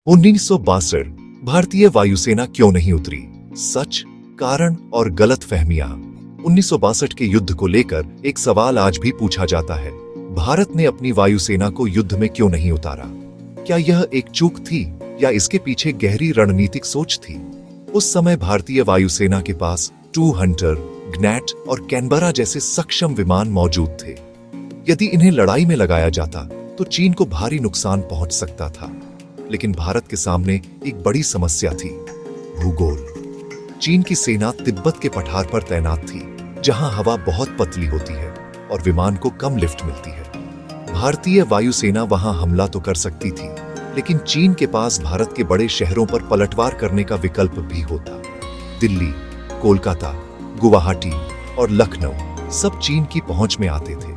1962 भारतीय वायुसेना क्यों नहीं उतरी? सच, कारण और गलत फहमियां। 1962 के युद्ध को लेकर एक सवाल आज भी पूछा जाता है। भारत ने अपनी वायुसेना को युद्ध में क्यों नहीं उतारा? क्या यह एक चूक थी या इसके पीछे गहरी रणनीतिक सोच थी? उस समय भारतीय वायुसेना के पास टू हंटर, ग्नैट और कैनबरा जैसे सक्षम विमान मौजूद थे। यदि इन्हें लड़ाई में लगाया जाता तो चीन को भारी नुकसान पहुंच सकता था। लेकिन भारत के सामने एक बड़ी समस्या थी, भूगोल। चीन की सेना तिब्बत के पठार पर तैनात थी, जहां हवा बहुत पतली होती है और विमान को कम लिफ्ट मिलती है। भारतीय वायुसेना वहां हमला तो कर सकती थी, लेकिन चीन के पास भारत के बड़े शहरों पर पलटवार करने का विकल्प भी होता। दिल्ली, कोलकाता, गुवाहाटी और लखनऊ सब चीन की पहुंच में आते थे।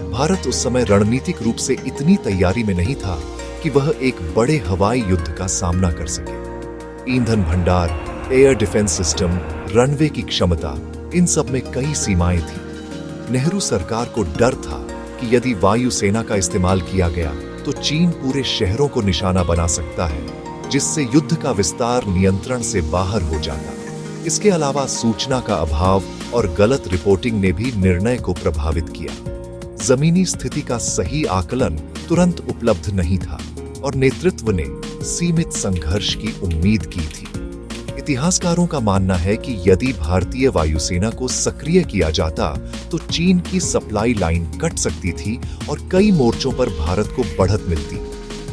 भारत उस समय रणनीतिक रूप से इतनी तैयारी में नहीं था कि वह एक बड़े हवाई युद्ध का सामना कर सके। ईंधन भंडार, एयर डिफेंस सिस्टम, रनवे की क्षमता, इन सब में कई सीमाएं थी। नेहरू सरकार को डर था कि यदि वायुसेना का इस्तेमाल किया गया तो चीन पूरे शहरों को निशाना बना सकता है, जिससे युद्ध का विस्तार नियंत्रण से बाहर हो जाता। इसके अलावा सूचना का अभाव और गलत रिपोर्टिंग ने भी निर्णय को प्रभावित किया। जमीनी स्थिति का सही आकलन तुरंत उपलब्ध नहीं था और नेतृत्व ने सीमित संघर्ष की उम्मीद की थी। इतिहासकारों का मानना है कि यदि भारतीय वायुसेना को सक्रिय किया जाता तो चीन की सप्लाई लाइन कट सकती थी और कई मोर्चों पर भारत को बढ़त मिलती।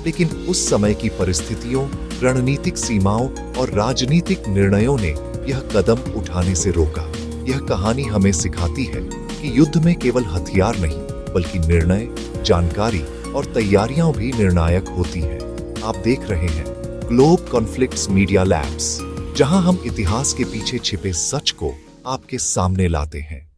लेकिन उस समय की परिस्थितियों, रणनीतिक सीमाओं और राजनीतिक निर्णयों ने यह कदम उठाने से रोका। यह कहानी हमें सिखाती है कि युद्ध में केवल हथियार नहीं, बल्कि निर्णय, जानकारी और तैयारियां भी निर्णायक होती हैं। आप देख रहे हैं ग्लोब कॉन्फ्लिक्ट्स मीडिया लैब्स, जहां हम इतिहास के पीछे छिपे सच को आपके सामने लाते हैं।